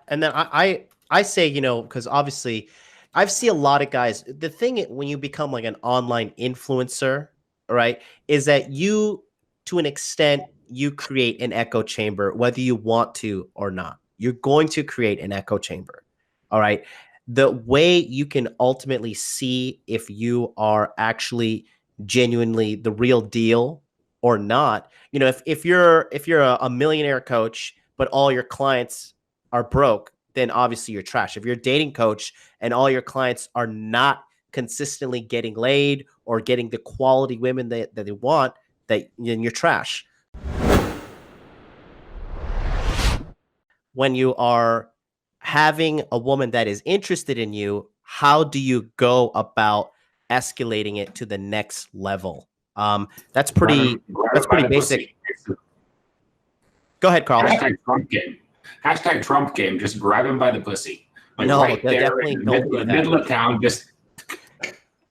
And then I say, because obviously I've seen a lot of guys. The thing when you become like an online influencer, right, is that you, to an extent, you create an echo chamber, whether you want to or not. You're going to create an echo chamber. All right. The way you can ultimately see if you are actually genuinely the real deal or not, if you're a millionaire coach, but all your clients are broke, then obviously you're trash. If you're a dating coach and all your clients are not consistently getting laid or getting the quality women that they want, then you're trash. When you are having a woman that is interested in you, how do you go about escalating it to the next level? That's pretty. Grab That's him by pretty the basic. pussy. Go ahead, Carl. Hashtag Trump game. Hashtag Trump game. Just grab him by the pussy. Like No, right there definitely in the don't do that. middle of town. Just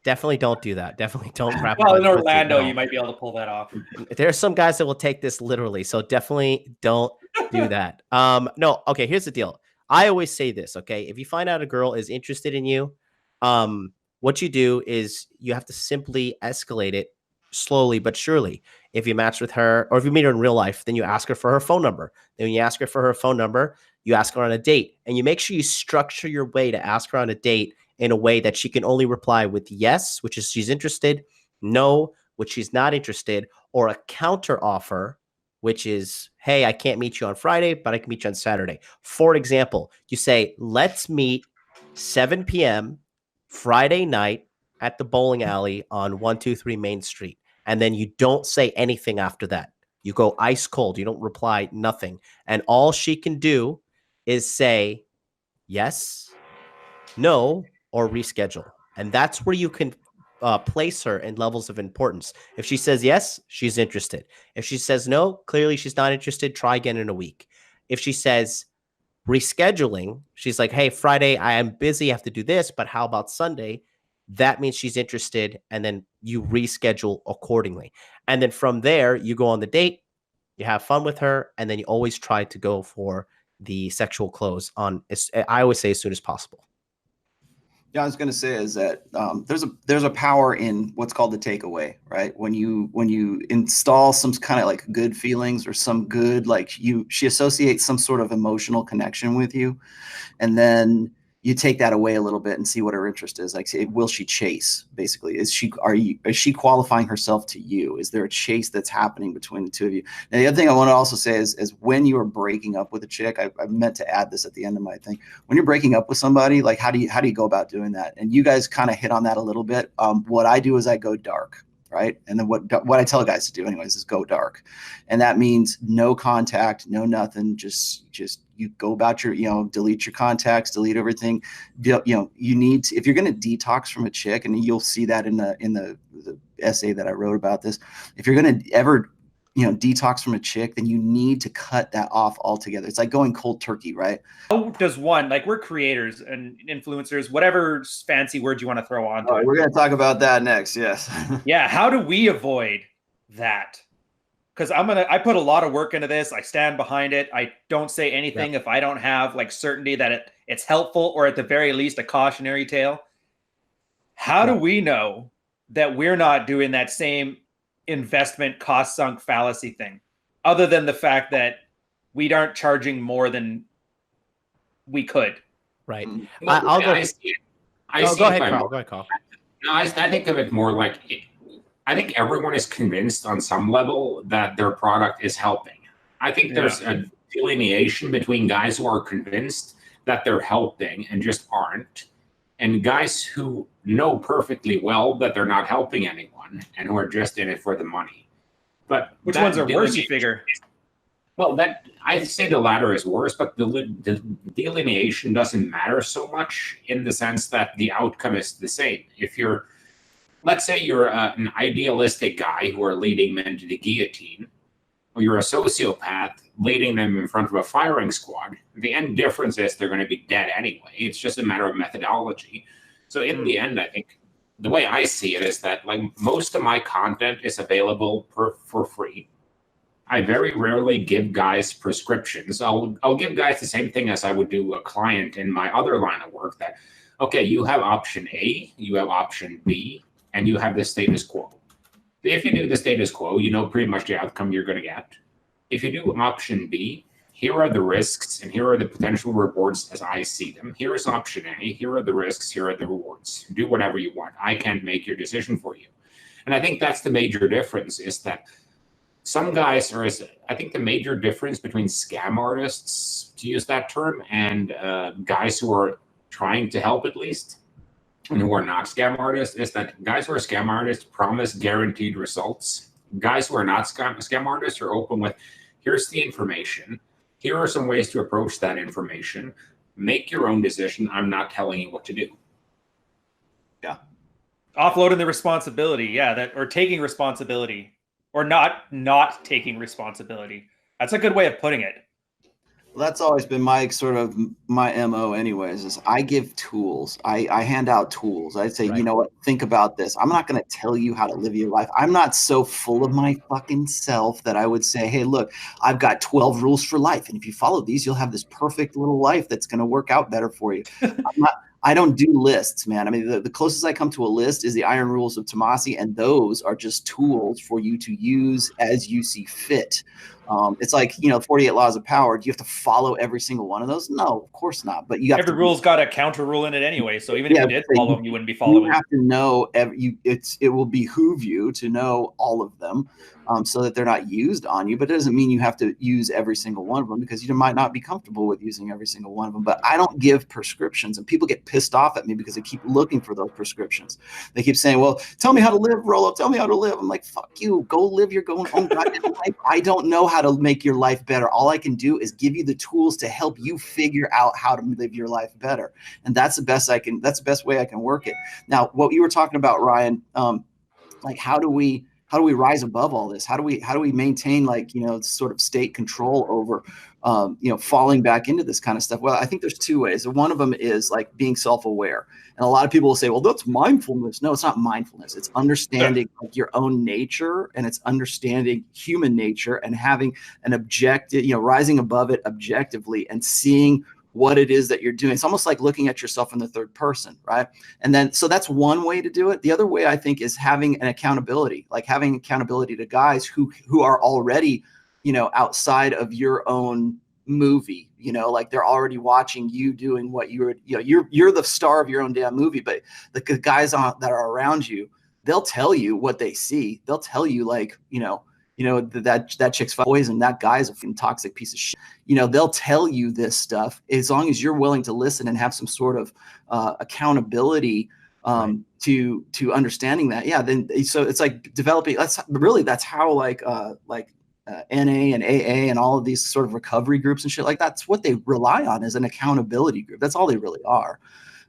Definitely don't do that. Definitely don't grab him Well, by in the pussy. Orlando, No. you might be able to pull that off. There's some guys that will take this literally, so definitely don't do that. No, okay, here's the deal. I always say this, okay? If you find out a girl is interested in you, what you do is you have to simply escalate it slowly but surely. If you match with her, or if you meet her in real life, then you ask her for her phone number. Then when you ask her for her phone number, you ask her on a date, and you make sure you structure your way to ask her on a date in a way that she can only reply with yes, which is she's interested, no, which she's not interested, or a counter offer, which is, hey, I can't meet you on Friday, but I can meet you on Saturday. For example, you say, let's meet 7 p.m. Friday night at the bowling alley on 123 Main Street. And then you don't say anything after that. You go ice cold. You don't reply, nothing. And all she can do is say yes, no, or reschedule. And that's where you can place her in levels of importance. If she says yes, she's interested. If she says no, clearly she's not interested. Try again in a week. If she says rescheduling, she's like, hey, Friday, I am busy, I have to do this, but how about Sunday? That means she's interested. And then you reschedule accordingly. And then from there, you go on the date, you have fun with her, and then you always try to go for the sexual close on, I always say, as soon as possible. Yeah, I was going to say is that there's a power in what's called the takeaway, right? When you install some kind of like good feelings or some good she associates some sort of emotional connection with you, and then you take that away a little bit and see what her interest is. Like, say, will she chase? Basically, is she qualifying herself to you? Is there a chase that's happening between the two of you? Now, the other thing I want to also say is when you are breaking up with a chick, I meant to add this at the end of my thing. When you're breaking up with somebody, like how do you go about doing that? And you guys kind of hit on that a little bit. What I do is I go dark. Right. And then what I tell guys to do anyways is go dark. And that means no contact, no nothing, just you go about your, delete your contacts, delete everything. You need to, if you're going to detox from a chick, and you'll see that in the essay that I wrote about this, if you're going to ever detox from a chick, then you need to cut that off altogether. It's like going cold turkey, right? How does one, like, we're creators and influencers, whatever fancy word you want to throw onto it. We're going to talk about that next. Yes. Yeah. How do we avoid that? Because I put a lot of work into this. I stand behind it. I don't say anything if I don't have like certainty that it's helpful, or at the very least a cautionary tale. How do we know that we're not doing that same investment cost sunk fallacy thing, other than the fact that we aren't charging more than we could? Right. I'll go. Go ahead, Carl. Go ahead, Carl. No, I think of it more like I think everyone is convinced on some level that their product is helping. I think there's a delineation between guys who are convinced that they're helping and just aren't, and guys who know perfectly well that they're not helping anyone and who are just in it for the money. But which ones are worse, you figure? Well, I'd say the latter is worse, but the delineation doesn't matter so much in the sense that the outcome is the same. If you're, let's say you're an idealistic guy who are leading men to the guillotine, or you're a sociopath leading them in front of a firing squad, the end difference is they're going to be dead anyway. It's just a matter of methodology. So in the end, I think the way I see it is that like most of my content is available for free. I very rarely give guys prescriptions. I'll give guys the same thing as I would do a client in my other line of work. That, okay, you have option A, you have option B, and you have the status quo. If you do the status quo, you know pretty much the outcome you're going to get. If you do option B, here are the risks and here are the potential rewards as I see them. Here is option A, here are the risks, here are the rewards. Do whatever you want. I can't make your decision for you. And I think that's the major difference, is that some guys are, I think the major difference between scam artists, to use that term, and guys who are trying to help at least, and who are not scam artists, is that guys who are scam artists promise guaranteed results. Guys who are not scam artists are open with, here's the information. Here are some ways to approach that information. Make your own decision. I'm not telling you what to do. Yeah. Offloading the responsibility. Yeah. Or taking responsibility. Or not taking responsibility. That's a good way of putting it. Well, that's always been my sort of my MO anyways, is I give tools. I hand out tools. I say, Right. you know what, think about this. I'm not going to tell you how to live your life. I'm not so full of my fucking self that I would say, hey, look, I've got 12 rules for life. And if you follow these, you'll have this perfect little life that's going to work out better for you. I don't do lists, man. I mean, the closest I come to a list is the Iron Rules of Tomasi, and those are just tools for you to use as you see fit. It's like, 48 laws of power. Do you have to follow every single one of those? No, of course not. But you have every rule's got a counter rule in it anyway. So even if you did follow them, you wouldn't be You following. have to know it will behoove you to know all of them, so that they're not used on you. But it doesn't mean you have to use every single one of them, because you might not be comfortable with using every single one of them. But I don't give prescriptions, and people get pissed off at me because they keep looking for those prescriptions. They keep saying, well, tell me how to live, Rolo. Tell me how to live. I'm like, fuck you. Go live your own goddamn life. I don't know how to make your life better. All I can do is give you the tools to help you figure out how to live your life better. And that's the best way I can work it. Now, what you were talking about, Ryan, like how do we rise above all this? How do we maintain, like, sort of state control over, falling back into this kind of stuff? Well, I think there's two ways. One of them is like being self-aware. And a lot of people will say, well, that's mindfulness. No, it's not mindfulness. It's understanding like your own nature, and it's understanding human nature and having an objective, rising above it objectively and seeing what it is that you're doing. It's almost like looking at yourself in the third person, right? And then, so that's one way to do it. The other way, I think, is having an accountability, like having accountability to guys who are already, outside of your own movie, like they're already watching you doing what you're the star of your own damn movie. But the guys that are around you, they'll tell you what they see. They'll tell you, like, that chick's poison, that guy's a toxic piece of shit. They'll tell you this stuff as long as you're willing to listen and have some sort of accountability to understanding that. Yeah. Then, so it's like developing, that's how like NA and AA and all of these sort of recovery groups and shit like that's what they rely on, is an accountability group. That's all they really are.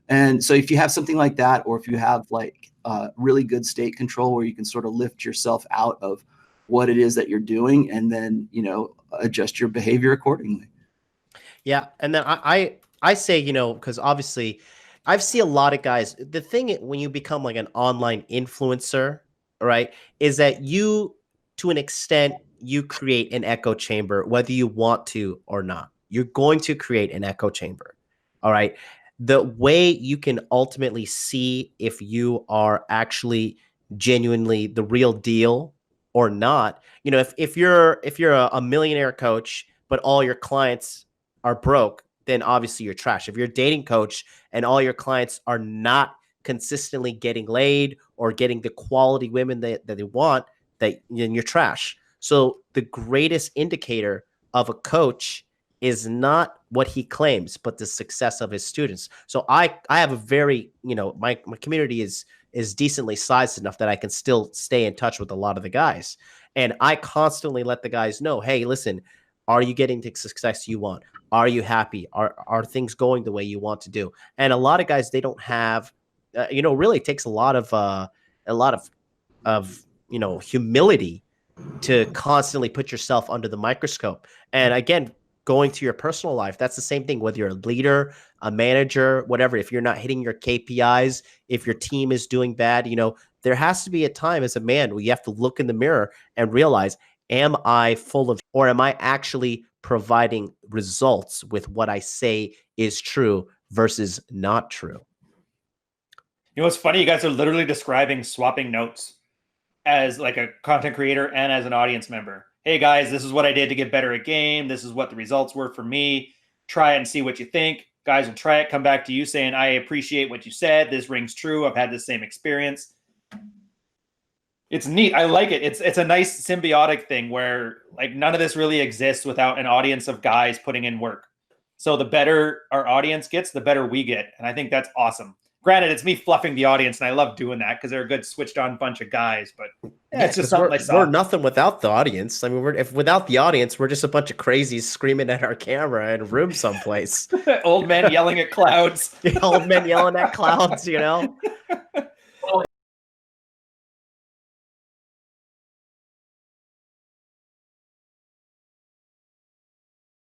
And so if you have something like that, or if you have like really good state control where you can sort of lift yourself out of what it is that you're doing, and then, adjust your behavior accordingly. Yeah. And then I say, because obviously I've seen a lot of guys, the thing when you become like an online influencer, right, is that to an extent, you create an echo chamber, whether you want to or not. You're going to create an echo chamber. All right. The way you can ultimately see if you are actually genuinely the real deal or not, if you're a millionaire coach, but all your clients are broke, then obviously you're trash. If you're a dating coach and all your clients are not consistently getting laid or getting the quality women that they want, then you're trash. So the greatest indicator of a coach is not what he claims, but the success of his students. So I have a very, my community is decently sized enough that I can still stay in touch with a lot of the guys. And I constantly let the guys know, hey, listen, are you getting the success you want? Are you happy? Are things going the way you want to do? And a lot of guys, they don't have, really it takes a lot of humility to constantly put yourself under the microscope. And again, going to your personal life, that's the same thing, whether you're a leader, a manager, whatever. If you're not hitting your KPIs, if your team is doing bad, there has to be a time as a man where you have to look in the mirror and realize, Am I full of, or am I actually providing results with what I say is true versus not true? You know what's funny? You guys are literally describing swapping notes as like a content creator and as an audience member. Hey guys, this is what I did to get better at game. This is what the results were for me. Try it and see what you think. Guys will try it, come back to you saying, I appreciate what you said. This rings true. I've had the same experience. It's neat. I like it. It's a nice symbiotic thing where like none of this really exists without an audience of guys putting in work. So the better our audience gets, the better we get. And I think that's awesome. Granted, it's me fluffing the audience, and I love doing that because they're a good switched on bunch of guys. But yeah, it's just something I saw. We're nothing without the audience. I mean, if without the audience, we're just a bunch of crazies screaming at our camera in a room someplace. Old men yelling at clouds. Old men yelling at clouds, you know?